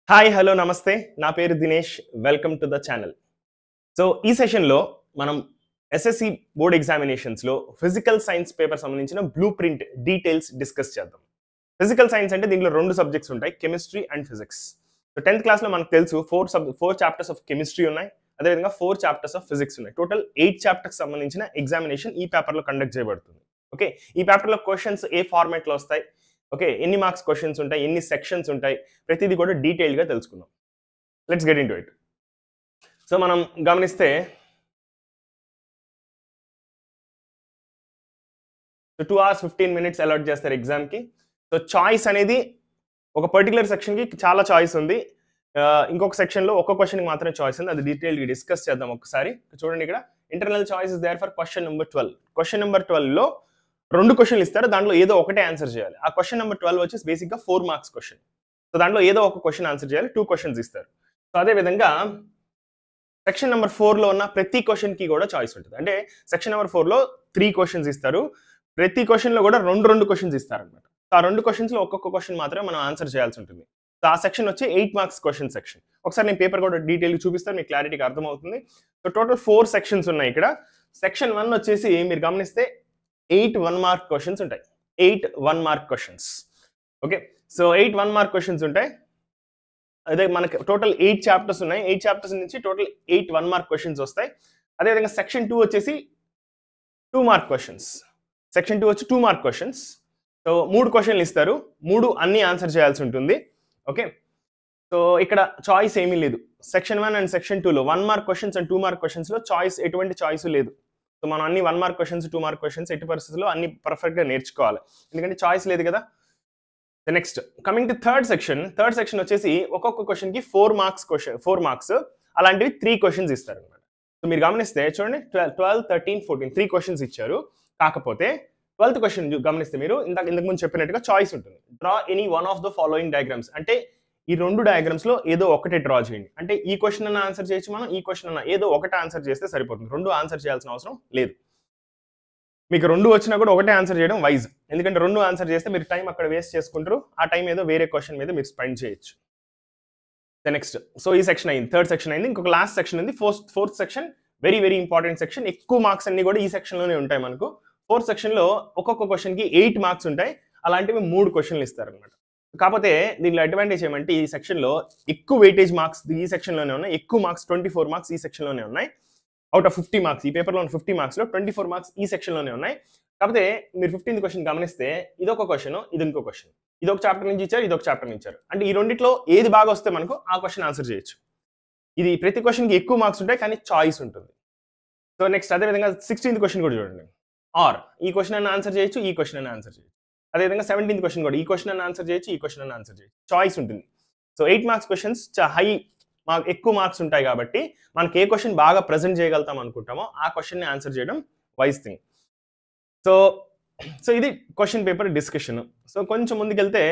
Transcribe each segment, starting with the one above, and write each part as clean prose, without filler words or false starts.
Hi hello నమస్తే నా పేరు Dinesh welcome to the channel. So ఈ సెషన్లో మనం ఎస్ఎస్సి బోర్డ్ ఎగ్జామినేషన్స్లో ఫిజికల్ సైన్స్ పేపర్ సంబంధించిన బ్లూ ప్రింట్ డీటెయిల్స్ డిస్కస్ చేద్దాం. ఫిజికల్ సైన్స్ అంటే దీంట్లో రెండు సబ్జెక్ట్స్ ఉంటాయి, chemistry and physics. So 10th క్లాస్లో మనకు తెలుసు ఫోర్ చాప్టర్స్ ఆఫ్ కెమిస్ట్రీ ఉన్నాయి, అదేవిధంగా 4 చాప్టర్స్ ఆఫ్ ఫిజిక్స్ ఉన్నాయి. టోటల్ 8 చాప్టర్స్ సంబంధించిన ఎగ్జామినేషన్ ఈ పేపర్లో కండక్ట్ చేయబడుతుంది. ఓకే, ఈ పేపర్లో క్వశ్చన్స్ ఏ ఫార్మాట్లో వస్తాయి, ఓకే, ఎన్ని మార్క్స్ క్వశ్చన్స్ ఉంటాయి, ఎన్ని సెక్షన్స్ ఉంటాయి, ప్రతిదీ కూడా డీటెయిల్గా తెలుసుకుందాం. Let's get in to it. So మనం గమనిస్తే 2 hours 15 minutes అలాట్ చేస్తారు ఎగ్జామ్కి. సో చాయిస్ అనేది ఒక పర్టికులర్ సెక్షన్కి చాలా చాయిస్ ఉంది, ఇంకొక సెక్షన్లో ఒక్క క్వశ్చన్కి మాత్రమే చాయిస్ ఉంది. అది డీటెయిల్గా డిస్కస్ చేద్దాం ఒకసారి. చూడండి, ఇక్కడ internal choice is there for question number 12. Question number 12లో 2 క్వశ్చన్లు ఇస్తారు, దాంట్లో ఏదో ఒకటే ఆన్సర్ చేయాలి. ఆ క్వశ్చన్ నెంబర్ 12 వచ్చేసి బేసిక్గా 4 మార్క్స్ క్వశ్చన్. సో దాంట్లో ఏదో ఒక క్వశ్చన్ ఆన్సర్ చేయాలి, 2 క్వశ్చన్స్ ఇస్తారు. సో అదేవిధంగా సెక్షన్ నెంబర్ 4లో ఉన్న ప్రతి క్వశ్చన్కి కూడా చాయిస్ ఉంటుంది. అంటే సెక్షన్ నెంబర్ 4లో 3 క్వశ్చన్స్ ఇస్తారు, ప్రతి క్వశ్చన్లో కూడా రెండు క్వశ్చన్స్ ఇస్తారనమాట. సో ఆ 2 క్వశ్చన్స్లో ఒక్కొక్క క్వశ్చన్ మాత్రమే మనం ఆన్సర్ చేయాల్సి ఉంటుంది. సో ఆ సెక్షన్ వచ్చి 8 మార్క్స్ క్వశ్చన్ సెక్షన్. ఒకసారి నేను పేపర్ కూడా డీటెయిల్గా చూపిస్తాను, మీకు క్లారిటీగా అర్థమవుతుంది. సో టోటల్ 4 సెక్షన్స్ ఉన్నాయి ఇక్కడ. సెక్షన్ 1 వచ్చేసి మీరు గమనిస్తే 8 1 మార్క్ క్వశ్చన్స్ ఉంటాయి. 8 1 mark questions. Okay, so 8 1 mark questions ఉంటాయి. అదే మనకి టోటల్ 8 చాప్టర్స్ ఉన్నాయి. 8 చాప్టర్స్ నుంచి టోటల్ 8 1 మార్క్ క్వశ్చన్స్ వస్తాయి. అదేవిధంగా సెక్షన్ 2 వచ్చేసి 2 మార్క్ క్వశ్చన్స్. సెక్షన్ 2 వచ్చి 2 మార్క్ క్వశ్చన్స్. సో 3 క్వశ్చన్లు ఇస్తారు, 3 అన్ని ఆన్సర్ చేయాల్సి ఉంటుంది. ఓకే, సో ఇక్కడ చాయిస్ ఏమీ లేదు. సెక్షన్ 1 అండ్ సెక్షన్ 2లో 1 మార్క్ క్వశ్చన్స్ అండ్ 2 మార్క్ క్వశ్చన్స్లో చాయిస్, ఎటువంటి చాయిస్ లేదు. సో మనం అన్ని 1 మార్క్ క్వశ్చన్స్ 2 మార్క్ క్వశ్చన్స్ ఎట్టి పరిస్థితుల్లో అన్ని పర్ఫెక్ట్గా నేర్చుకోవాలి, ఎందుకంటే చాయిస్ లేదు కదా. Next coming to third section వచ్చేసి ఒక్కొక్క క్వశ్చన్కి 4 మార్క్స్ అలాంటివి 3 క్వశ్చన్స్ ఇస్తారు అనమాట. సో మీరు గమనిస్తే చూడండి, 12 13 14 3 క్వశ్చన్స్ ఇచ్చారు. కాకపోతే 12th క్వశ్చన్ గమనిస్తే మీరు ఇంతకు ముందు చెప్పినట్టుగా చాయిస్ ఉంటుంది. Draw any one of the following diagrams. అంటే ఈ 2 డయాగ్రామ్స్ లో ఏదో ఒకటే డ్రా చేయండి. అంటే ఈ క్వశ్చన్ అన్న ఆన్సర్ చేయొచ్చు, మనం ఈ క్వశ్చన్ అన్న ఏదో ఒకటే ఆన్సర్ చేస్తే సరిపోతుంది. 2 ఆన్సర్ చేయాల్సిన అవసరం లేదు. మీకు 2 వచ్చినా కూడా ఒకటే ఆన్సర్ చేయడం వైజ్, ఎందుకంటే 2 ఆన్సర్ చేస్తే మీరు టైం అక్కడ వేస్ట్ చేసుకుంటారు, ఆ టైం ఏదో వేరే క్వశ్చన్ మీద మీరు స్పెండ్ చేయొచ్చు. నెక్స్ట్, సో ఈ సెక్షన్ అయింది, థర్డ్ సెక్షన్ అయింది. ఇంకొక లాస్ట్ సెక్షన్ ఉంది, fourth section. Very very important section. ఎక్కువ మార్క్స్ అన్ని కూడా ఈ సెక్షన్లోనే ఉంటాయి మనకు. ఫోర్త్ సెక్షన్లో ఒక్కొక్క క్వశ్చన్కి 8 మార్క్స్ ఉంటాయి, అలాంటివి 3 క్వశ్చన్లు ఇస్తారనమాట. కాకపోతే దీనిలో అడ్వాంటేజ్ ఏమంటే ఈ సెక్షన్లో ఎక్కువ వెయిటేజ్ మార్క్స్ ఈ సెక్షన్లోనే ఉన్నాయి. ఎక్కువ మార్క్స్ 24 మార్క్స్ ఈ సెక్షన్లోనే ఉన్నాయి. అవుట్ ఆఫ్ 50 మార్క్స్ ఈ పేపర్లో 50 మార్క్స్లో 24 మార్క్స్ ఈ సెక్షన్లోనే ఉన్నాయి. కాకపోతే మీరు 15th క్వశ్చన్ గమనిస్తే ఇదొక క్వశ్చన్, ఇది ఇంకో క్వశ్చన్. ఇదొక చాప్టర్ నుంచి ఇచ్చారు, ఇదొక చాప్టర్ నుంచి ఇచ్చారు. అంటే ఈ రెండిట్లో ఏది బాగా వస్తే మనకు ఆ క్వశ్చన్ ఆన్సర్ చేయొచ్చు. ఇది ప్రతి క్వశ్చన్కి ఎక్కువ మార్క్స్ ఉంటాయి, కానీ చాయిస్ ఉంటుంది. సో నెక్స్ట్ అదేవిధంగా 16th క్వశ్చన్ కూడా చూడండి. ఆర్ ఈ క్వశ్చన్ అన్న ఆన్సర్ చేయొచ్చు, ఈ క్వశ్చన్ అన్న ఆన్సర్ చేయొచ్చు. అదేవిధంగా 17th క్వశ్చన్ కూడా ఈ క్వశ్చన్ అన్న ఆన్సర్ చేయొచ్చు, ఈ క్వశ్చన్ అన్న ఆన్సర్ చేయొచ్చు. చాయిస్ ఉంటుంది. సో 8 మార్క్స్ క్వశ్చన్స్ ఎక్కువ మార్క్స్ ఉంటాయి కాబట్టి మనకి ఏ క్వశ్చన్ బాగా ప్రజెంట్ చేయగలుగుతాం అనుకుంటామో ఆ క్వశ్చన్ని ఆన్సర్ చేయడం వైజ్ థింగ్. సో ఇది క్వశ్చన్ పేపర్ డిస్కషన్. సో కొంచెం ముందుకెళ్తే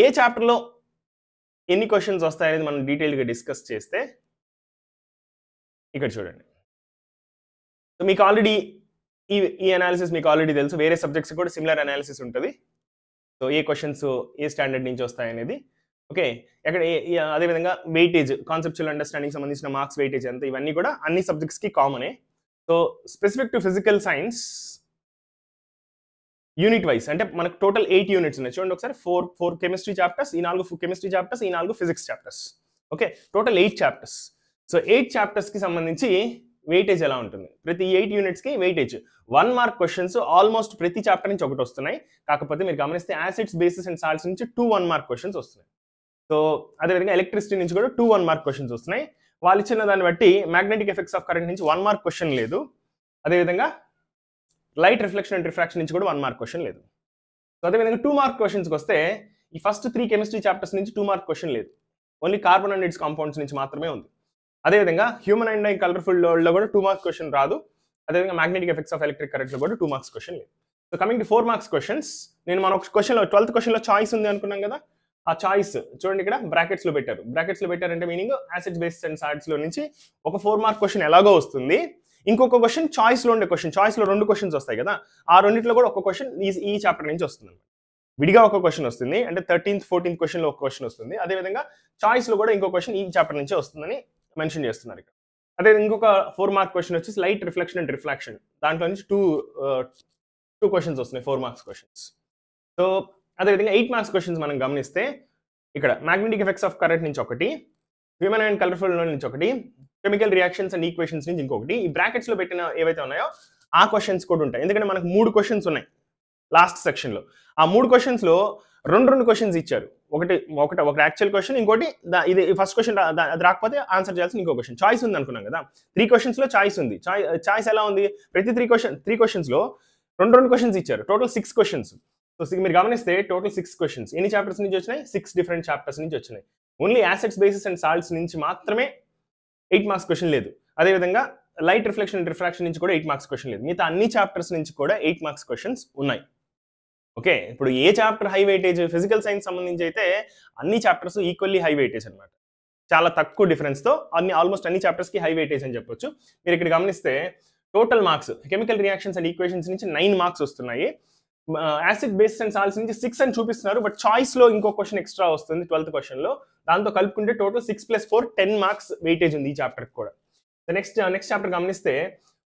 ఏ చాప్టర్లో ఎన్ని క్వశ్చన్స్ వస్తాయనేది మనం డీటెయిల్గా డిస్కస్ చేస్తే ఇక్కడ చూడండి. సో మీకు ఆల్రెడీ ఈ అనాలిసిస్ మీకు ఆల్రెడీ తెలుసు, వేరే సబ్జెక్ట్స్ కూడా సిమిలర్ అనాలిసిస్ ఉంటుంది. సో ఏ క్వశ్చన్స్ ఏ స్టాండర్డ్ నుంచి వస్తాయనేది. ఓకే, ఎక్కడ అదేవిధంగా వెయిటేజ్, కాన్సెప్చువల్ అండర్స్టాండింగ్ సంబంధించిన మార్క్స్ వెయిటేజ్ అంతా ఇవన్నీ కూడా అన్ని సబ్జెక్ట్స్కి కామనే. So specific to physical science unit wise అంటే మనకు టోటల్ 8 యూనిట్స్ ఉన్నాయి. చూడండి ఒకసారి, 4 కెమిస్ట్రీ చాప్టర్స్, ఈ 4 కెమిస్ట్రీ చాప్టర్స్, ఈ 4 physics chapters. Okay, total 8 chapters. So 8 చాప్టర్స్కి సంబంధించి వెయిటేజ్ ఎలా ఉంటుంది? ప్రతి 8 యూనిట్స్కి వెయిటేజ్ 1 మార్క్ క్వశ్చన్స్ ఆల్మోస్ట్ ప్రతి చాప్టర్ నుంచి ఒకటి వస్తున్నాయి. కాకపోతే మీరు గమనిస్తే యాసిడ్స్, బేసిస్ అండ్ సాల్ట్స్ నుంచి 2 1 మార్క్ క్వశ్చన్స్ వస్తున్నాయి. సో అదేవిధంగా ఎలక్ట్రిసిటీ నుంచి కూడా 2 1 మార్క్ క్వశ్చన్స్ వస్తున్నాయి. వాళ్ళు ఇచ్చిన దాన్ని బట్టి మ్యాగ్నెటిక్ ఎఫెక్ట్స్ ఆఫ్ కరెంట్ నుంచి 1 మార్క్ క్వశ్చన్ లేదు. అదేవిధంగా లైట్ రిఫ్లెక్షన్ అండ్ రిఫ్రాక్షన్ నుంచి కూడా 1 మార్క్ క్వశ్చన్ లేదు. సో అదేవిధంగా 2 మార్క్ క్వశ్చన్స్కి వస్తే ఈ ఫస్ట్ 3 కెమిస్ట్రీ చాప్టర్స్ నుంచి 2 మార్క్ క్వశ్చన్ లేదు. Only carbon and it's compounds నుంచి మాత్రమే ఉంది. అదేవిధంగా హ్యూమన్ అండ్ కలర్ఫుల్ లో కూడా 2 మార్క్స్ క్వశ్చన్ రాదు. అదేవిధంగా మ్యాగ్నెటిక్ ఎఫెక్ట్స్ ఆఫ్ ఎలక్ట్రిక్ కరెంట్లో కూడా 2 మార్క్స్ క్వశ్చన్ లేదు. So coming to 4 marks questions, నేను మన ఒక క్వశ్చన్లో 12th క్వశ్చన్లో చాయిస్ ఉంది అనుకున్నాం కదా, ఆ చాయిస్ చూడండి ఇక్కడ బ్రాకెట్స్లో పెట్టారు. బ్రాకెట్స్లో పెట్టారంటే మీనింగ్ యాసిడ్స్, బేసిస్ అండ్ సాల్ట్స్లో నుంచి ఒక 4 మార్క్ క్వశ్చన్ ఎలాగో వస్తుంది. ఇంకొక క్వశ్చన్ చాయిస్లో ఉండే క్వశ్చన్, చాయిస్లో 2 క్వశ్చన్స్ వస్తాయి కదా, ఆ రెండిట్లో కూడా ఒక క్వశ్చన్ ఈ చాప్టర్ నుంచి వస్తుంది. విడిగా ఒక క్వశ్చన్ వస్తుంది, అంటే 13th 14th క్వశ్చన్లో ఒక క్వశ్చన్ వస్తుంది. అదేవిధంగా చాయిస్లో కూడా ఇంకో క్వశ్చన్ ఈ చాప్టర్ నుంచే వస్తుందని మెన్షన్ చేస్తున్నారు ఇక్కడ. అదే ఇంకొక 4 మార్క్ క్వశ్చన్ వచ్చేసి లైట్ రిఫ్లెక్షన్ అండ్ రిఫ్రాక్షన్. దాంట్లో నుంచి టూ క్వశ్చన్స్ వస్తున్నాయి 4 మార్క్స్ క్వశ్చన్స్. సో అదేవిధంగా 8 మార్క్స్ క్వశ్చన్స్ మనం గమనిస్తే ఇక్కడ మ్యాగ్నెటిక్ ఎఫెక్ట్స్ ఆఫ్ కరెంట్ నుంచి ఒకటి, హ్యూమన్ అండ్ కలర్ఫుల్ నుంచి ఒకటి, కెమికల్ రియాక్షన్స్ అండ్ ఈక్వేషన్స్ నుంచి ఇంకొకటి, ఈ బ్రాకెట్స్లో పెట్టిన ఏవైతే ఉన్నాయో ఆ క్వశ్చన్స్ కూడా ఉంటాయి. ఎందుకంటే మనకు 3 క్వశ్చన్స్ ఉన్నాయి లాస్ట్ సెక్షన్లో. ఆ 3 క్వశ్చన్స్లో రెండు క్వశ్చన్స్ ఇచ్చారు. ఒక యాక్చువల్ క్వశ్చన్, ఇంకోటి ఇది ఫస్ట్ క్వశ్చన్ అది రాకపోతే ఆన్సర్ చేయాల్సిన ఇంకో క్వశ్చన్. చాయిస్ ఉంది అనుకున్నాం కదా, 3 క్వశ్చన్స్లో చాయిస్ ఉంది. చాయిస్ ఎలా ఉంది, ప్రతి 3 క్వశ్చన్స్లో రెండు క్వశ్చన్స్ ఇచ్చారు. Total 6 questions. సో మీరు గమనిస్తే టోటల్ 6 క్వశ్చన్స్ ఎన్ని చాప్టర్స్ నుంచి వచ్చినాయి, 6 డిఫరెంట్ చాప్టర్స్ నుంచి వచ్చినాయి. Only acids, basis and salts నుంచి మాత్రమే 8 మార్క్స్ క్వశ్చన్ లేదు. అదేవిధంగా లైట్ రిఫ్లెక్షన్ అండ్ రిఫ్రాక్షన్ నుంచి కూడా 8 మార్క్స్ క్వశ్చన్ లేదు. మిగతా అన్ని చాప్టర్స్ నుంచి కూడా 8 మార్క్స్ క్వశ్చన్స్ ఉన్నాయి. ఓకే, ఇప్పుడు ఏ chapter high weightage, physical science సంబంధించి అయితే అన్ని చాప్టర్స్ ఈక్వల్లీ హై వెయిటేజ్ అనమాట. చాలా తక్కువ డిఫరెన్స్తో ఆల్మోస్ట్ అన్ని చాప్టర్స్కి హై వెయిటేజ్ అని చెప్పొచ్చు. మీరు ఇక్కడ గమనిస్తే total marks chemical reactions and equations నుంచి 9 మార్క్స్ వస్తున్నాయి. యాసిడ్, బేసిస్ అండ్ సాల్ట్స్ నుంచి 6 అని చూపిస్తున్నారు. బట్ చాయిస్లో ఇంకో క్వశ్చన్ ఎక్స్ట్రా వస్తుంది 12th క్వశ్చన్లో. దాంతో కలుపుకుంటే టోటల్ 6 + 4 10 మార్క్స్ వెయిటేజ్ ఉంది ఈ చాప్టర్కి కూడా. నెక్స్ట్ చాప్టర్ గమనిస్తే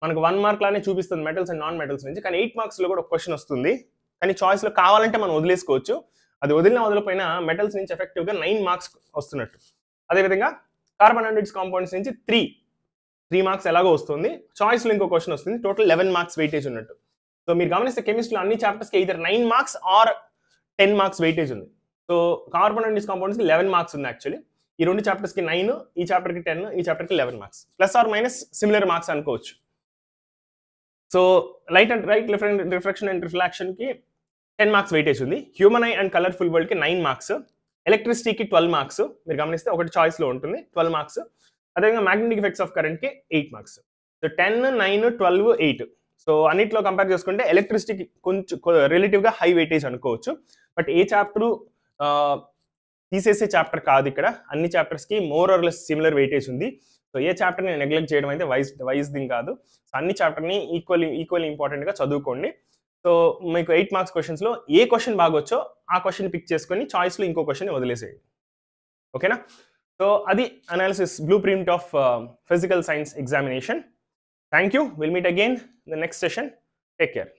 మనకు 1 మార్క్ లానే చూపిస్తుంది మెటల్స్ అండ్ నాన్ మెటల్స్ నుంచి, కానీ 8 మార్క్స్లో కూడా ఒక క్వశ్చన్ వస్తుంది. కానీ చాయిస్లో కావాలంటే మనం వదిలేసుకోవచ్చు. అది వదిలిపోయినా మెటల్స్ నుంచి ఎఫెక్టివ్గా 9 మార్క్స్ వస్తున్నట్టు. అదేవిధంగా కార్బన్ అండ్ కాంపౌండ్స్ నుంచి 3 మార్క్స్ ఎలాగో వస్తుంది. చాయిస్లో ఇంకో క్వశ్చన్ వస్తుంది. టోటల్ 11 మార్క్స్ వెయిటేజ్ ఉన్నట్టు. సో మీరు గమనిస్తే కెమిస్ట్రీలో అన్ని చాప్టర్స్కి either 9 marks or 10 marks weightage ఉంది. సో కార్బన్ అండ్ కాంపౌండ్స్కి 11 మార్క్స్ ఉంది యాక్చువల్లీ. ఈ 2 చాప్టర్స్కి 9, ఈ చాప్టర్కి 10, ఈ చాప్టర్కి 11 marks. Plus or minus similar marks అనుకోవచ్చు. సో లైట్ రిఫ్రాక్షన్ అండ్ రిఫ్రాక్షన్కి 10 మార్క్స్ వెయిటేజ్ ఉంది. హ్యూమన్ ఐ అండ్ కలర్ఫుల్ వరల్డ్కి 9 మార్క్స్. ఎలక్ట్రిసిటీకి 12 మార్క్స్. మీరు గమనిస్తే ఒకటి చాయిస్లో ఉంటుంది 12 మార్క్స్. అదేవిధంగా మ్యాగ్నెటిక్ ఎఫెక్ట్స్ ఆఫ్ కరెంట్కి 8 మార్క్స్. సో 10, 9, 12, 8. సో అన్నిట్లో కంపేర్ చేసుకుంటే ఎలక్ట్రిసిటీకి కొంచెం రిలేటివ్గా హై వెయిటేజ్ అనుకోవచ్చు. బట్ ఏ చాప్టరు తీసేసే చాప్టర్ కాదు ఇక్కడ. అన్ని చాప్టర్స్కి more or less similar weightage ఉంది. సో ఏ చాప్టర్ని నెగ్లెక్ట్ చేయడం అయితే వైజ్ థింగ్ కాదు. సో అన్ని చాప్టర్ని ఈక్వల్లీ ఇంపార్టెంట్గా చదువుకోండి. సో మీకు 8 మార్క్స్ క్వశ్చన్స్లో ఏ క్వశ్చన్ బాగొచ్చో ఆ క్వశ్చన్ పిక్ చేసుకొని చాయిస్లో ఇంకో క్వశ్చన్ వదిలేసేయండి. ఓకేనా? సో అది analysis blue print of physical science examination. Thank you. We'll meet again in the next session. Take care.